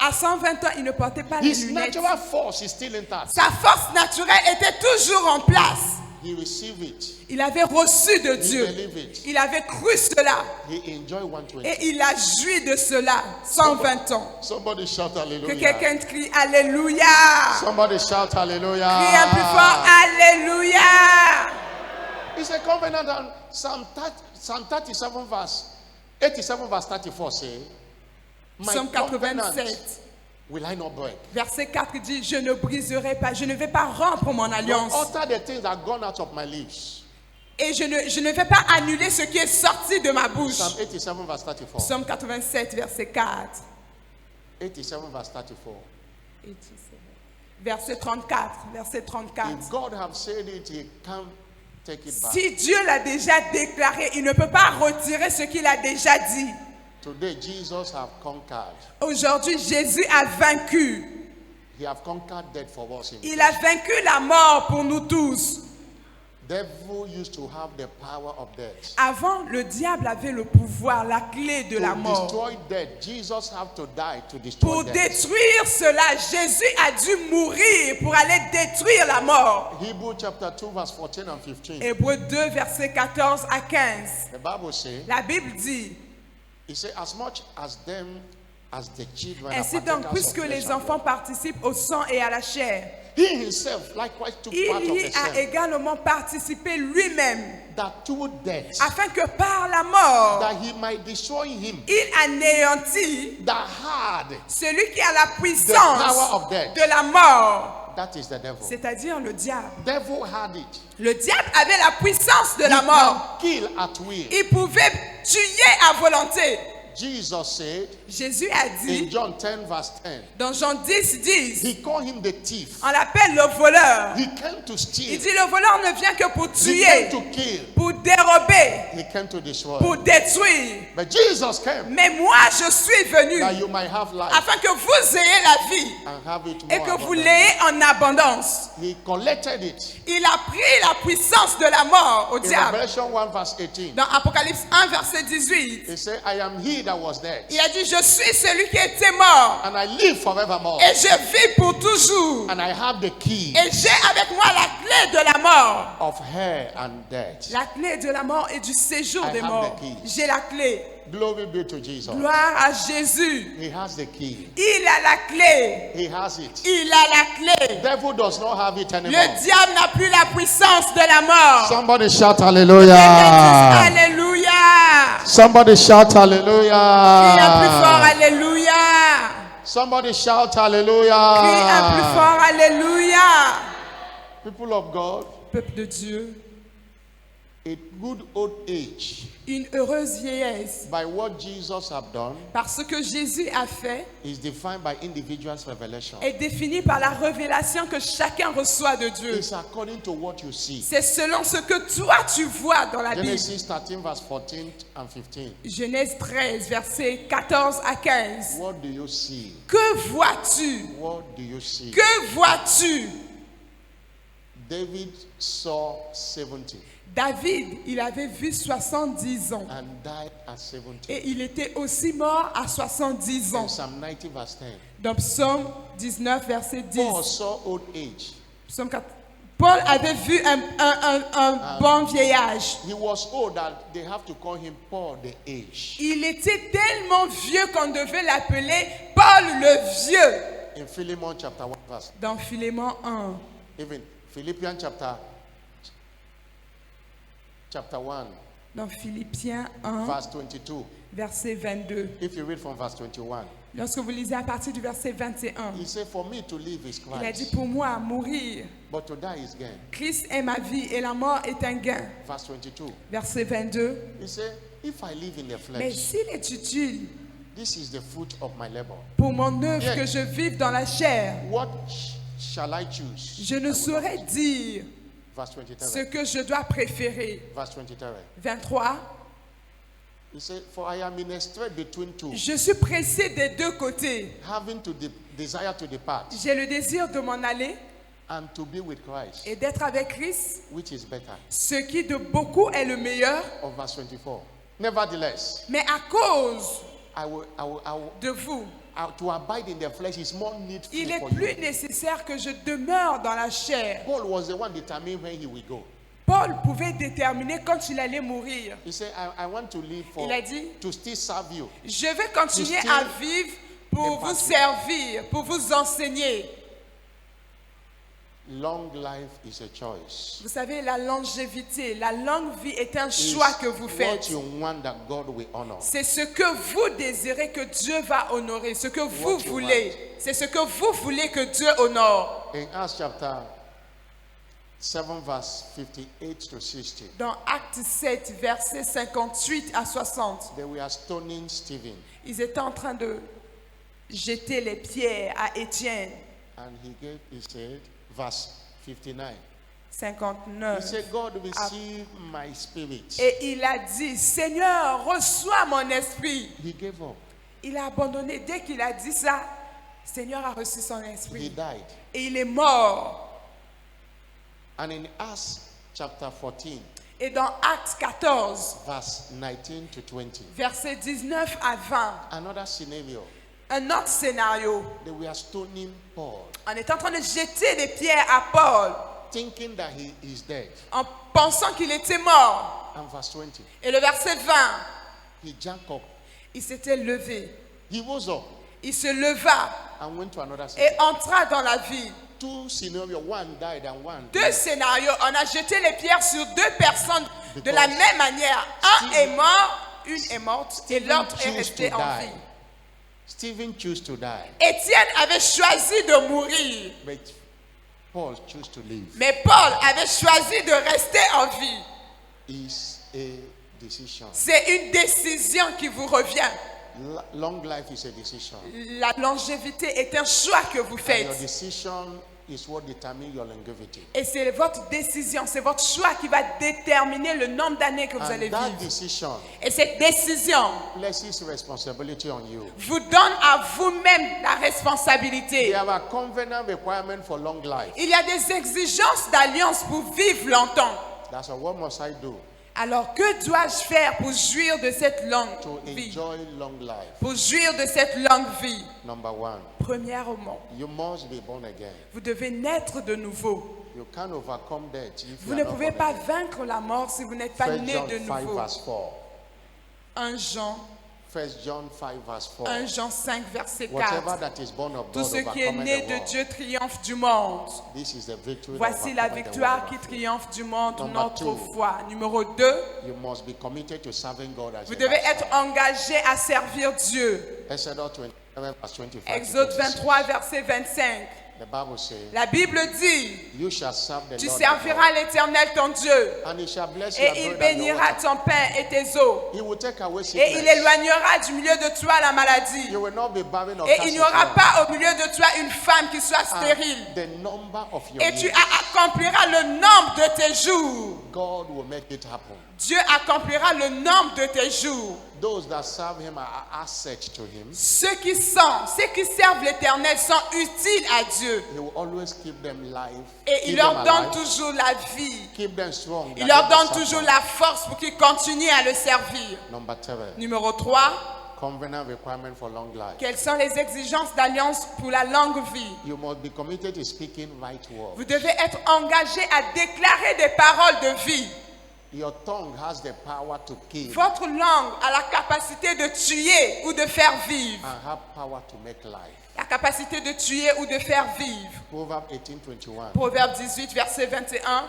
à 120 ans, il ne portait pas les His lunettes. natural force is still intact. Sa force naturelle était toujours en place. He received it. Il avait reçu de He Dieu. believed it. Il avait cru cela. He enjoyed 120. Et il a joui de cela 120 ans. Somebody shout Que hallelujah. quelqu'un crie Alléluia. Somebody shout hallelujah. Crie un plus fort Alléluia. It's a covenant, and Psalm 37 verse 87 verse 34 say, my Psaume covenant 87, will I not break. verset 4 dit, je ne briserai pas, je ne vais pas rompre mon Don't alliance. utter the things that are gone out of my lips. Et je ne vais pas annuler ce qui est sorti de ma bouche. Psalm 87 verse 34. Psaume 87, verset 4. 87 verse 34. Verset 34, verset 34. If God have said it, he can't take it back. Si Dieu l'a déjà déclaré, il ne peut pas retirer ce qu'il a déjà dit. Today, Jesus have conquered. Aujourd'hui, Jésus a vaincu. He have conquered death for us. Il a vaincu la mort pour nous tous. Devil used to have the power of death. Avant, le diable avait le pouvoir, la clé de la To mort. destroy death, Jesus have to die to destroy Pour death. détruire cela, Jésus a dû mourir pour aller détruire la mort. Hebrew chapter 2 verse 14 and 15. Hébreux 2, versets 14 à 15. The Bible says, La Bible dit, it says, as much as them as the children ainsi are donc, partakers of puisque flesh les and enfants blood, participent au sang et à la chair, he himself likewise took part il of y the a same, également participé lui-même, that through death, afin que par la mort, that he might destroy him il anéantit that had, celui qui a la power puissance of death. de la mort, that is the devil. c'est-à-dire le diable. Devil had it. Le diable avait la puissance de He la mort. can kill at will. Il pouvait tuer à volonté. Jesus said Jésus a in dit, John 10 verse 10, dans Jean 10, 10, he called him the thief. on l'appelle le voleur. He came to Il steal. dit, le voleur ne vient que pour He tuer, came to kill. pour dérober, He came to destroy. pour détruire. But Jesus came Mais moi, je suis venu that you might have life afin que vous ayez la vie and have it et more que vous abundantly. l'ayez en abondance. He collected it. Il a pris la puissance de la mort au In diable. Revelation 1 verse 18, Dans Apocalypse 1, verset 18, he said, I am he that was dead, il a dit, je suis celui qui était mort and I live forevermore, et je vis pour toujours. and I have the key Et j'ai avec moi la clé de la mort. of hell and death. La clé de la mort et du séjour I des have morts. the keys. J'ai la clé. Glory be to Jesus. Gloire à Jésus. He has the key. Il a la clé. He has it. Il a la clé. Devil does not have it anymore. Le diable n'a plus la puissance de la mort. Somebody shout Quelqu'un hallelujah. dise Alléluia. Somebody shout Crie un plus fort hallelujah. Alléluia. Somebody shout Crie un plus hallelujah. fort Alléluia. People of God, Peuple de Dieu, a good old age, une heureuse vieillesse, by what Jesus have done, parce que Jésus a fait, is defined by individual's revelation. est définie par la révélation que chacun reçoit de Dieu. It's according to what you see. C'est selon ce que toi tu vois dans la Bible. Genesis 13 verse 14 and 15. Genèse 13, versets 14 à 15. What do you see? Que vois-tu? What do you see? Que vois-tu? David saw 70 David, il avait vu 70 ans. and died at 70. Et il était aussi mort à 70 ans. In Psalm 90 verse 10. Dans Psaume 19, verset 10. Paul saw old age. Psaume 4. Paul avait vu un bon vieillage. He was old that they have to call him Paul the age. Il était tellement vieux qu'on devait l'appeler Paul le vieux. In Philemon chapter 1 verse. Dans Philémon 1. Even Philippians chapter 1 Dans Philippiens 1, verse 22. verset 22. If you read from verse 21, Lorsque vous lisez à partir du verset 21, he said, for me to live is il a dit, Christ, pour moi, mourir, but to die is gain. Christ est ma vie et la mort est un gain. Verse 22. Verset 22. He said, if I live in the Mais flesh, s'il est utile this is the fruit of my labor. pour mon œuvre Yeah. que je vive dans la chair, What shall I choose? je ne saurais dire Verse ce 23. que je dois préférer. Verse 23. 23. He said, for I am in a strait between two, Je suis pressé des deux côtés. having to desire to depart J'ai le désir de m'en aller and to be with Christ, et d'être avec Christ, which is better. ce qui de beaucoup est le meilleur. Of verse 24. Nevertheless, Mais à cause I will, de vous, to abide in the flesh is more needful il est for plus you. nécessaire que je demeure dans la chair. Paul was the one determining when he will go. Paul pouvait déterminer quand il allait mourir. He said, I want to live for Il a dit, to still serve you. je vais continuer still à vivre pour vous impart. servir, pour vous enseigner. Long life is a choice. Vous savez, la longévité, la longue vie est un choix que vous What faites. you want that God will honor. C'est ce que vous désirez que Dieu va honorer, ce que vous What you voulez. C'est ce que vous voulez que Dieu honore. In Acts chapter 7, verse 58 to 60, Dans Acte 7, versets 58 à 60, they were stoning Stephen, ils étaient en train de jeter les pierres à Étienne. and he said, verse 59. He 59. said, God receive my spirit. Et il a dit, Seigneur, reçois mon esprit. He gave up. Il a abandonné. Dès qu'il a dit ça, Seigneur a reçu son He esprit. died. Et il est mort. And in Acts chapter 14, Et dans Acte 14, verse 19 to 20, versets 19 à 20, another scenario. un autre scénario. They were stoning Paul, On est en train de jeter des pierres à Paul thinking that he is dead. en pensant qu'il était mort. And verse 20, Et le verset 20, he jumped up. il s'était levé. He rose up Il se leva and went to another city. et entra dans la ville. Two scenarios, one died and one Deux lived. scénarios. On a jeté les pierres sur deux personnes de Because la même manière. Un Stephen- est mort, une est morte et Stephen l'autre est chose resté to en die. vie. Stephen chose to die, Étienne avait choisi de mourir, but Paul chose to live. mais Paul avait choisi de rester en vie. Is a decision. C'est une décision qui vous revient. Long life is a decision. La longévité est un choix que vous And your faites. decision is what determines your longevity. Et c'est votre décision, c'est votre choix qui va déterminer le nombre d'années que vous allez And that vivre. decision Et cette décision places responsibility on you. vous donne à vous-même la responsabilité. There are covenant requirements for long life. Il y a des exigences d'alliance pour vivre longtemps. That's what must I do Alors que dois-je faire pour jouir de cette longue to vie? enjoy long life? Pour jouir de cette longue vie. Number one, Premièrement, you must be born again. vous devez naître de nouveau. You can't overcome death if Vous you ne are not pouvez born pas again. vaincre la mort si vous n'êtes pas 1 né John de 5 nouveau. verse 4. 1 Jean, 1 John 5 verse 4. 1 Jean 5, verset Whatever 4. that is born of Tout God ce qui est overcometh né the de world. Dieu triomphe du monde. This is the victory that Voici la overcometh the victoire world qui of faith. triomphe du monde, Number notre two. foi. Numéro 2, You must be committed to serving God as vous a devez lifestyle. être engagé à servir Dieu. Exodus 27 verse 25 to Exode 26. 23, verset 25. The Bible says, La Bible dit, you shall serve the tu Lord your serviras l'Éternel ton Dieu, God, and he shall bless your et il bread and your bénira water. ton pain et tes eaux, He will take away et il sickness. éloignera du milieu de toi la maladie, You will not be barren or et cast il n'y aura down. pas au milieu de toi une femme qui soit stérile, And the number of your et tu years, accompliras le nombre de tes jours. God will make it happen. Dieu accomplira le nombre de tes jours. Those that serve him are assets to him. Ceux qui servent l'Éternel sont utiles à Dieu. He will always keep them live. Et keep il leur them donne alive, toujours la vie. keep them strong. Il that leur they donne may toujours serve la force pour qu'ils continuent à le servir. God. Number 7, Numéro 3, covenant requirement for long life. quelles sont les exigences d'alliance pour la longue vie? You must be committed to speaking right words. Vous devez être engagé à déclarer des paroles de vie. Your tongue has the power to kill Votre langue a la capacité de tuer ou de faire vivre. and have power to make life. La capacité de tuer ou de faire vivre. Proverbs 18:21. Proverbe 18, verset 21.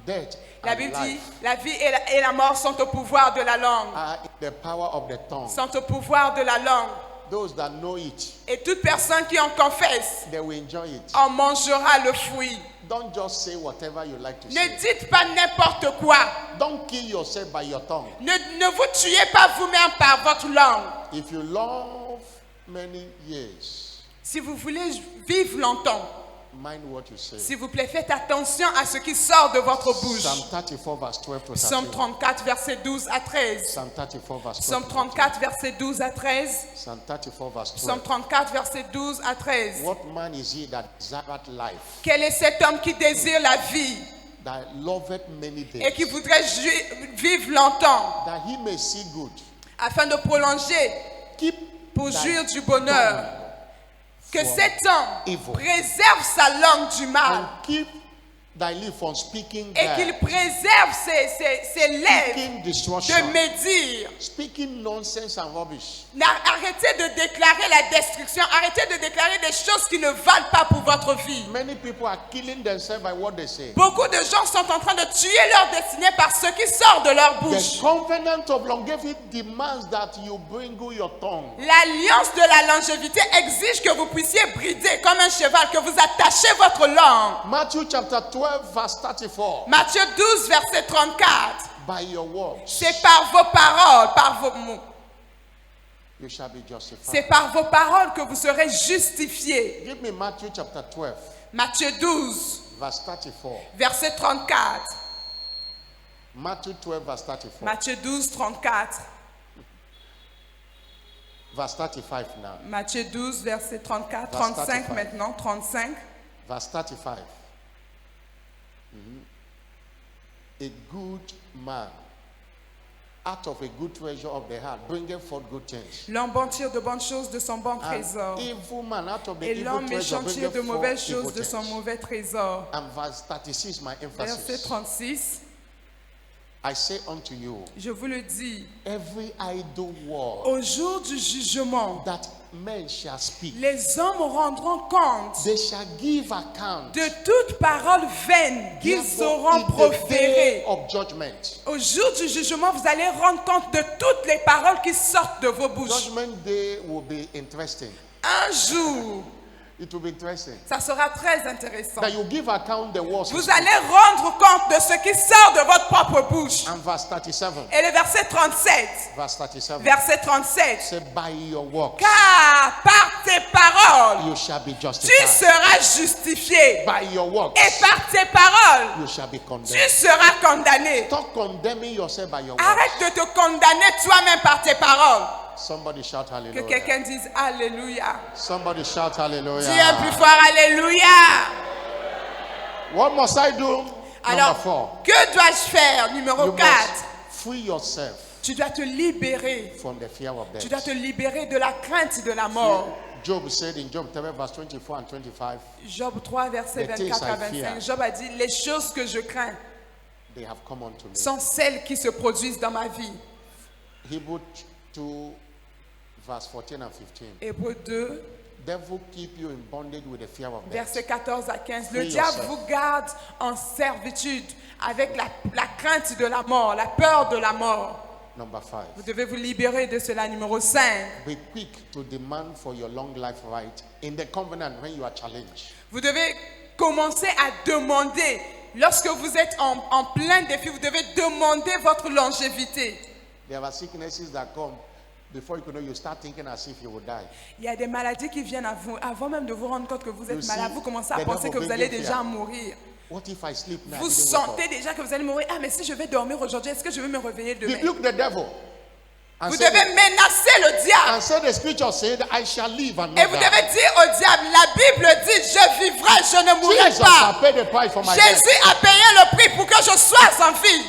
Death La and Bible dit, life la vie et la mort sont au pouvoir de la langue. are in the power of the tongue. Sont au pouvoir de la langue. Those that know it, Et toute personne qui en confesse they will enjoy it. en mangera le fruit. Don't just say whatever you like to Ne say. dites pas n'importe quoi. Don't kill yourself by your tongue. Ne vous tuez pas vous-même par votre langue. If you love many years, Si vous voulez vivre longtemps, mind what you say. S'il vous plaît, faites attention à ce qui sort de votre bouche. Psalm 34 verse 12 to Psaume 13. 34, verset 12 à 13. Psalm 34 verse 12 Psaume to 34, verset 12 à 13. 13. Psalm 34 verse 12. Psaume 34, verset 12 à 13. What man is he that desireth life, Quel est cet homme qui désire la vie that loveth many et qui days, voudrait vivre longtemps that he may see good? afin de prolonger Keep pour thy jouir du bonheur? Que from cet homme evil. préserve sa langue du mal and keep thy lips from speaking et qu'il bad, préserve ses lèvres speaking de destruction, médire. speaking nonsense and rubbish. Arrêtez de déclarer la destruction. Arrêtez de déclarer des choses qui ne valent pas pour votre vie. Many people are killing themselves by what they say. Beaucoup de gens sont en train de tuer leur destinée par ce qui sort de leur The bouche. covenant of longevity demands that you bringle your tongue. L'alliance de la longévité exige que vous puissiez brider comme un cheval, que vous attachez votre langue. Matthew chapter 12 verse 34. Matthieu 12, verset 34. By your words C'est par vos paroles, par vos mots. you shall be justified. C'est par vos paroles que vous serez justifiés. Give me Matthew chapter 12 Matthieu 12, verse 34. verset 34. Matthew 12 verse 34. Matthieu 12, 34. Verse 35 now. Matthieu 12, verset 34. Verse 35 35. maintenant, 35. Verse 35. A good man out of a good treasure of the heart bringeth forth good things. L'homme bon tire de bonnes choses de son bon An trésor. evil man out of the Et evil l'homme treasure méchant tire bringeth de mauvaises forth evil choses de son things. mauvais trésor. And verse 36, my Verset emphasis. 36. I say unto you, Je vous le dis, every idle word au jour du jugement, that men shall speak, les hommes rendront compte they shall give account. de toute parole vaine qu'ils Therefore, auront in the proférée. day of judgment. Au jour du jugement, vous allez rendre compte de toutes les paroles qui sortent de vos bouches. Judgment day will be interesting. Un jour, It will be interesting. ça sera très intéressant. That you give account the words. you Vous speak. allez rendre compte de ce qui sort de votre propre bouche. And verse 37. Et le verset 37. Verse 37. Verset 37. Say, by your works Car par tes paroles, you shall be tu justified. seras justifié. By your works Et par tes paroles, you shall be tu condemned. seras condamné. Stop condemning yourself by your works. Arrête de te condamner toi-même par tes paroles. Somebody shout Que hallelujah. quelqu'un dise Alléluia. Somebody shout Dis un plus hallelujah. fort Alléluia. What must I do? Alors, Number 4. que dois-je faire? Numéro You 4. must free yourself Tu dois te libérer. from the fear of Tu dois death. te libérer de la crainte de la mort. Job said in Job 3 verse 24 and 25, Job 3, verset The things 24 à I fear. 25. Job a dit, les choses que je crains they have come unto me. sont celles qui se produisent dans ma vie. Hebrew 2 verse 14 and 15. Hébreux 2, Devil keep you in bondage with the fear of death. verset 14 à 15. Le Free diable yourself. vous garde en servitude avec la crainte de la mort, la peur de la mort. Number 5. Vous devez vous libérer de cela. Numéro 5. Be quick to demand for your long life right in the covenant when you are challenged. Vous devez commencer à demander. Lorsque vous êtes en plein défi, vous devez demander votre longévité. There are sicknesses that come before you know you start thinking as if you will die. Il y a des maladies qui viennent à vous. Avant même de vous rendre compte que vous êtes You malade, see, vous commencez à the penser devil que vous bring allez you déjà fear. mourir. What if I sleep now? I Vous didn't wake up? sentez déjà que vous allez mourir. Ah, mais si je vais dormir aujourd'hui, est-ce que je vais me réveiller demain? Rebuke the devil. And Vous say, devez menacer le diable. and say the scripture said, I shall live and Et not vous die. devez dire au diable, la Bible dit, je vivrai, je ne mourrai Jesus has pas. paid the price for my death. Jésus a payé le prix pour que je sois sans vie.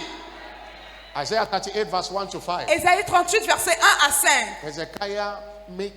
Isaiah 38 verse 1 to 5. Ésaïe 38, verset 1 à 5. Hezekiah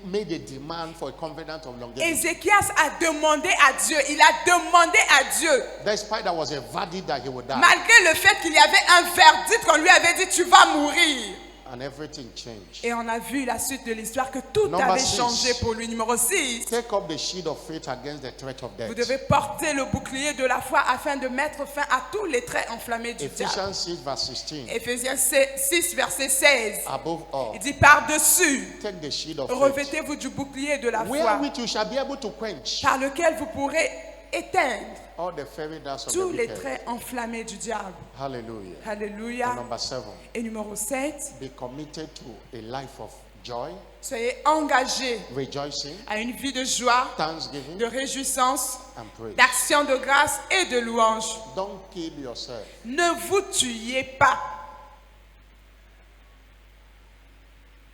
made a demand for a covenant of longevity. Ézéchias a demandé à Dieu, il a demandé à Dieu, Despite there was a verdict that he would die. malgré le fait qu'il y avait un verdict qu'on lui avait dit, tu vas mourir. And everything changed. Et on a vu la suite de l'histoire que tout Number avait 6. changé pour lui. Numéro 6. Take up the shield of faith against the threat of death. Vous devez porter le bouclier de la foi afin de mettre fin à tous les traits enflammés du diable. Ephesians 6 verse 16. Éphésiens 6, verset 16. Above all, Il dit par-dessus, take the shield of faith, revêtez-vous du bouclier de la foi wherewith you shall be able to quench par lequel vous pourrez éteindre all the fiery darts of the tous les wicked. traits enflammés du diable. Hallelujah. Alléluia. And number 7, Et numéro 7, be committed to a life of joy, Soyez engagés rejoicing, à une vie de joie, thanksgiving, de réjouissance, and praise. d'action de grâce et de louange. Don't kill yourself. Ne vous tuez pas.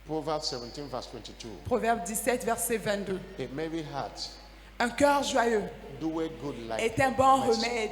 Proverbs 17, verse 22. Proverbe 17, verset 22. A merry heart Un cœur joyeux doeth good like est un bon medicine. remède.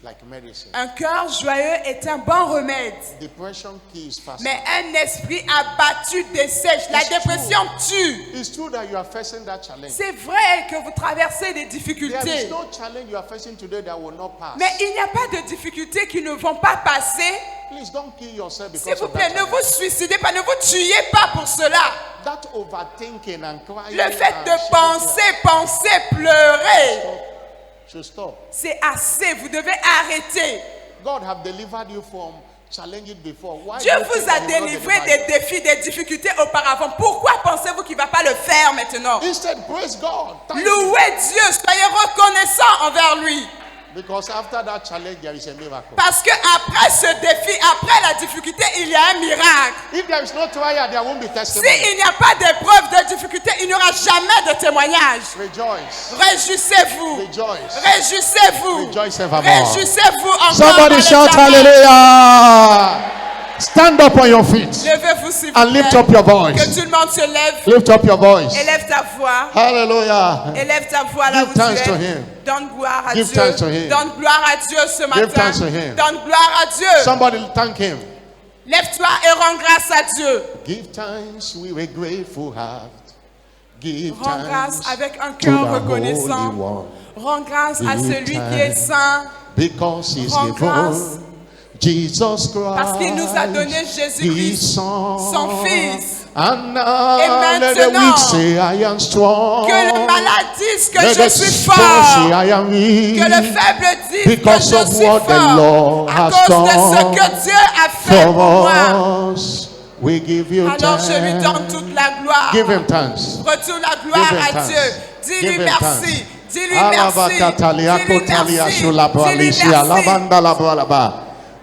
Like medicine. Un cœur joyeux est un bon remède. Depression kills fast. Mais un esprit abattu dessèche. La It's dépression tue. It's true that you are facing that challenge. C'est vrai que vous traversez des There difficultés. is no challenge you are facing today that will not pass. Mais il n'y a pas de difficultés qui ne vont pas passer. Please don't kill yourself S'il because vous of plaît, that ne vous challenge. suicidez pas, ne vous tuez pas pour cela. That overthinking and crying Le fait and de penser, pleurer, should stop. c'est assez. Vous devez arrêter. God have delivered you from challenges before. Why Dieu do you vous think a that he will not délivré deliver des défis, des difficultés auparavant. Pourquoi pensez-vous qu'il ne va pas le faire maintenant? you? Instead, praise God. Thank him. Louez Dieu, soyez reconnaissants envers lui. Because after that challenge, there is a miracle. Parce que après ce défi, après la difficulté, il y a un miracle. If there is no trial, there won't be testimony. S'il n'y a pas d'épreuve, de difficulté, il n'y aura jamais de témoignage. Rejoice. Réjouissez-vous. Rejoice. Réjouissez-vous. Rejoice evermore. Réjouissez-vous encore. Somebody dans le shout travail. hallelujah. Stand up on your feet Levez-vous s'il vous and lift plaît. up your Que voice. tout le monde se lève. Lift up your voice. Élève ta voix. Hallelujah. Élève ta voix là Give où tu thanks to es. him. Donne gloire à Give Dieu. thanks to him. Donne gloire à Dieu ce matin. thanks to him. Donne gloire à Dieu. Somebody thank him. Lève-toi et rends grâce à Dieu. Give thanks with a grateful heart. Give Rends grâce thanks avec un to cœur the Holy reconnaissant. One. Rends grâce à Give celui qui est thanks. saint. Because he's Rends grâce. given Jesus Christ, Parce qu'il nous a donné Jésus-Christ, his son. son Fils. And now Et let the maintenant, weak say I am strong. Que le malade dise que Let je the suis strong fort. say I am weak. Que le faible dise Because que je of suis what the fort. Lord À has cause de ce done que Dieu a fait pour moi. for us. We give you Alors je lui donne thanks. toute la gloire. Give him thanks. Retourne la gloire Give him à thanks. Dieu. Dis-lui Give him merci. thanks. Dis-lui merci. Alabakatalia Dis-lui kotalia merci. shulabalisia Dis-lui merci. lavanda labalaba.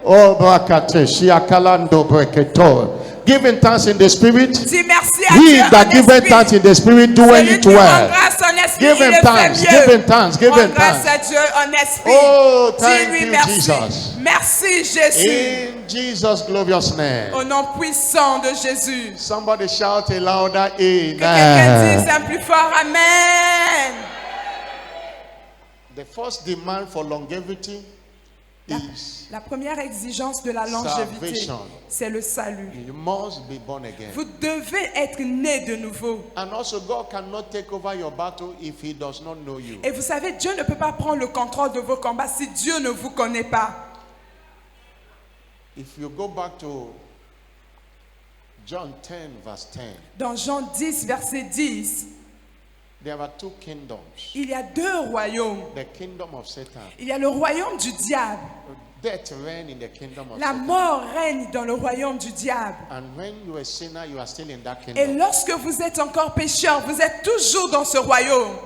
Oh brakate shiakalando breketo. Give him thanks in the spirit. Dis merci à He Dieu that en giveth esprit. thanks in the spirit doeth Celui it qui rend well. grâce en esprit, Give il him le thanks. fait Give mieux. him thanks. Give Rends him grâce thanks. à Dieu en esprit. Oh, thank Dis-lui you, merci. Jesus. Merci Jésus. In Jesus' glorious name. Au nom puissant de Jésus. Somebody shout a louder Que quelqu'un dise amen. un plus fort Amen. The first demand for longevity is La première exigence de la longévité, salvation. c'est le salut. you must be born again. Vous devez être né de nouveau. And also, God cannot take over your battle if He does not know you. Et vous savez, Dieu ne peut pas prendre le contrôle de vos combats si Dieu ne vous connaît pas. If you go back to John 10, verse 10, Dans Jean 10, verset 10, there are two kingdoms. il y a deux royaumes. The kingdom of Satan. Il y a le royaume du diable. Death reign in the kingdom of La Satan. mort règne dans le royaume du diable. And when you are a sinner, you are still in that Et kingdom. lorsque vous êtes encore pécheur, vous êtes toujours dans ce royaume.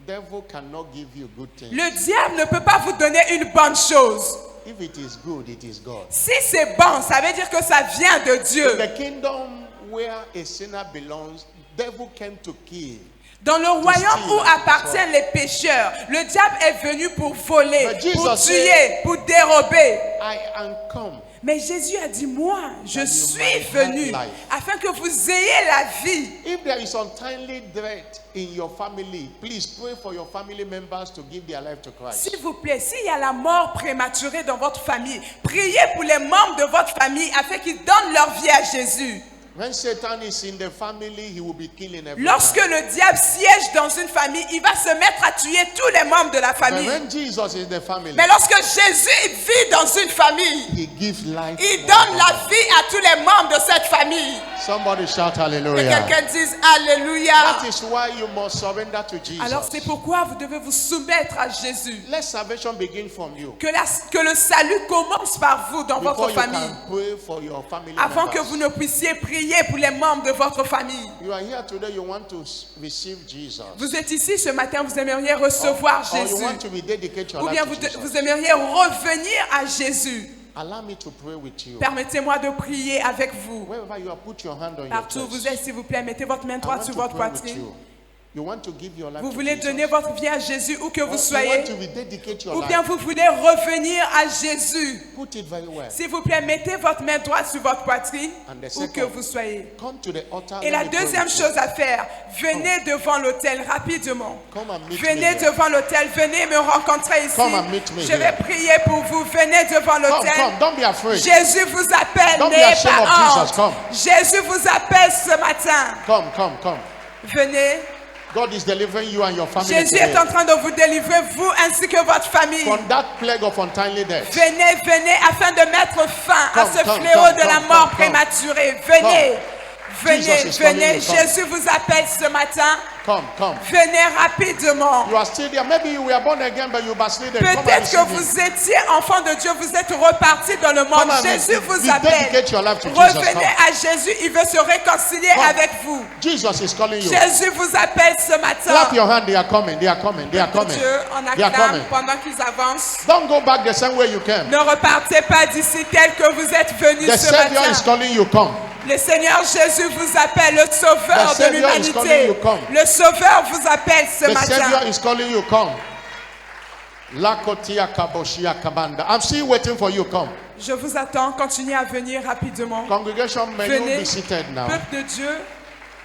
Devil cannot give you good things. Le diable ne peut pas vous donner une bonne chose. If it is good, it is God. Si c'est bon, ça veut dire que ça vient de Dieu. The kingdom where a sinner belongs, devil came to kill. Dans le royaume où appartiennent les pécheurs, le diable est venu pour voler, But Jesus pour said, tuer, pour dérober. I am come. Mais Jésus a dit, moi, je you suis might venu have life. afin que vous ayez la vie. If there is untimely death in your family, please pray for your family members to give their life to Christ. S'il vous plaît, s'il y a la mort prématurée dans votre famille, priez pour les membres de votre famille afin qu'ils donnent leur vie à Jésus. When Satan is in the family, he will be killing everyone. Lorsque le diable siège dans une famille, il va se mettre à tuer tous les membres de la But famille. when Jesus is in the family, Mais lorsque Jésus vit dans une famille, he gives life. il to donne la everyone. vie à tous les membres de cette famille. Somebody shout Que hallelujah. quelqu'un dise Alléluia. That is why you must surrender to Jesus. Alors c'est pourquoi vous devez vous soumettre à Jésus. Let salvation begin from you. Que le salut commence par vous dans Before votre you famille. can pray for your family Avant que members. vous ne puissiez prier pour les membres de votre famille. You are here today, you want to receive Jesus. Vous êtes ici ce matin, vous aimeriez recevoir Or you Jésus. want to rededicate your Ou bien life to Jesus. vous aimeriez revenir à Jésus. Allow me to pray with you. Permettez-moi de prier avec vous. Wherever you are, put your hand on your Partout où vous chest. êtes, s'il vous plaît, mettez votre main I droite want sur to votre pray with poitrine. you. You want to give your life Vous to voulez Jesus? donner votre vie à Jésus où que vous You soyez, want to rededicate your ou bien life? vous voulez revenir à Jésus. Put it very well. S'il vous plaît, mettez votre main droite sur votre poitrine And the où que second, vous soyez. come to the altar. Et let la me pray deuxième with you. chose à faire, venez devant l'autel rapidement. Come and meet Venez me here. devant l'autel, venez me rencontrer ici. Come and meet me Je vais here. prier pour vous. Venez devant Come, l'autel. come, don't be afraid. Jésus vous appelle, Don't be n'ayez ashamed of pas Jesus, come. honte. Jésus vous appelle ce matin. Come, come, come. Venez. God is delivering you and your family Jésus today est en train de vous délivrer, vous ainsi que votre famille. from that plague of untimely death. Venez, venez, afin de mettre fin à Come, ce come, fléau come, de la come, mort come, prématurée. Venez, venez, Jesus is calling venez. you, come. Jésus vous appelle ce matin. Come, come. Venez rapidement. You are still there. Maybe you were born again, but you backslidden. Come and Peut-être que receive Him. vous étiez enfant de Dieu, vous êtes reparti dans le monde. Come and Jésus vous rededicate appelle. your life to Jesus. Revenez Come. à Jésus, il veut se réconcilier Come. avec vous. Jesus is calling you. Jésus vous appelle ce matin. Clap your hand. They are coming. They are coming. They are coming. Dieu en They are acclame coming. pendant qu'ils avancent. Don't go back the same way you came. Ne repartez pas d'ici tel que vous êtes venus The ce Savior is matin. calling you. Come. Le Seigneur Jésus vous appelle, le sauveur The de Savior is calling l'humanité. you, come. Le sauveur vous appelle ce The Savior matin. is calling you. Come. Lakotia kaboshia kabanda. I'm still waiting for you. Come. Je vous attends, continuez à venir rapidement. Congregation, may you Venez, be seated now. peuple de Dieu,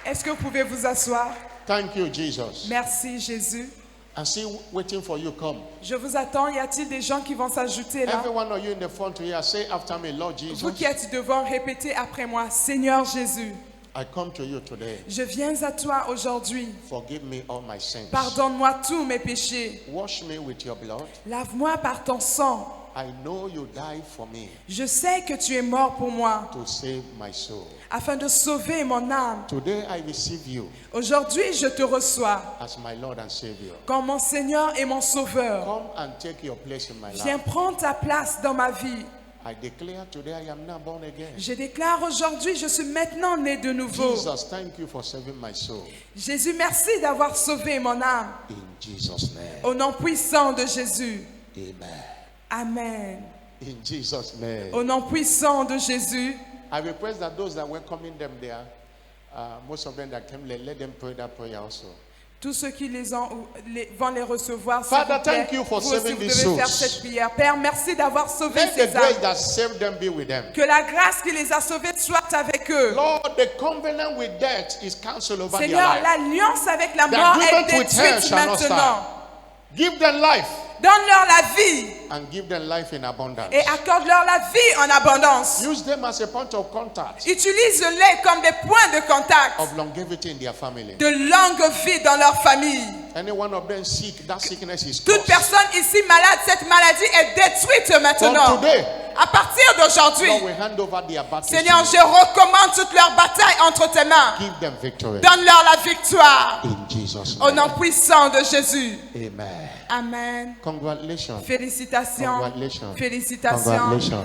est-ce que vous pouvez vous asseoir? Thank you, Jesus. Merci Jésus. I'm still waiting for you. Come. Je vous attends, y a-t-il des gens qui vont s'ajouter là? Every one of you in the front here, say after me, Lord Vous Jesus, qui êtes devant, répétez après moi, Seigneur Jésus, I come to you today. je viens à toi aujourd'hui. Forgive me all my sins. Pardonne-moi tous mes péchés. Wash me with your blood. Lave-moi par ton sang. I know you died for me Je sais que tu es mort pour moi, to save my soul. afin de sauver mon âme. Today I receive you Aujourd'hui, je te reçois as my Lord and Savior. comme mon Seigneur et mon Sauveur. Come and take your place in my Viens life. prendre ta place dans ma vie. I declare today I am now born again. Je déclare aujourd'hui, je suis maintenant né de nouveau. Jesus, thank you for saving my soul. Jésus, merci d'avoir sauvé mon âme. In Jesus' name. Au nom puissant de Jésus. Amen. Amen. In Jesus' name. Au nom puissant de Jésus. I request that those that welcoming them there, most of them that came, let them pray that prayer also. Tous ceux qui vont les recevoir, s'il Father, vous plaît, thank you for vous aussi, saving vous these devez faire souls. cette prière. Père, merci d'avoir sauvé Let the ces grace âmes. that saved them be with them. Que la grâce qui les a sauvés soit avec eux. Lord, the covenant with death is cancelled over their Seigneur, life. l'alliance avec la The mort est agreement with hell détruite shall not maintenant. stand. Give them life Donne-leur la vie and give them life in abundance. et accorde-leur la vie en abondance. Use them as a point of contact Utilise-les comme des points de contact of longevity in their family. de longue vie dans leur famille. Any one of them sick, that sickness is Toute cursed. personne ici malade, cette maladie est détruite maintenant. From today, À partir d'aujourd'hui, Lord, we hand over their battles Seigneur, to je recommande toute leur bataille entre tes mains. you. Give them victory. Donne-leur la victoire. In Jesus' Au name. nom puissant de Jésus. Amen. Amen. Congratulations. Félicitations. Congratulations. Félicitations. Congratulations.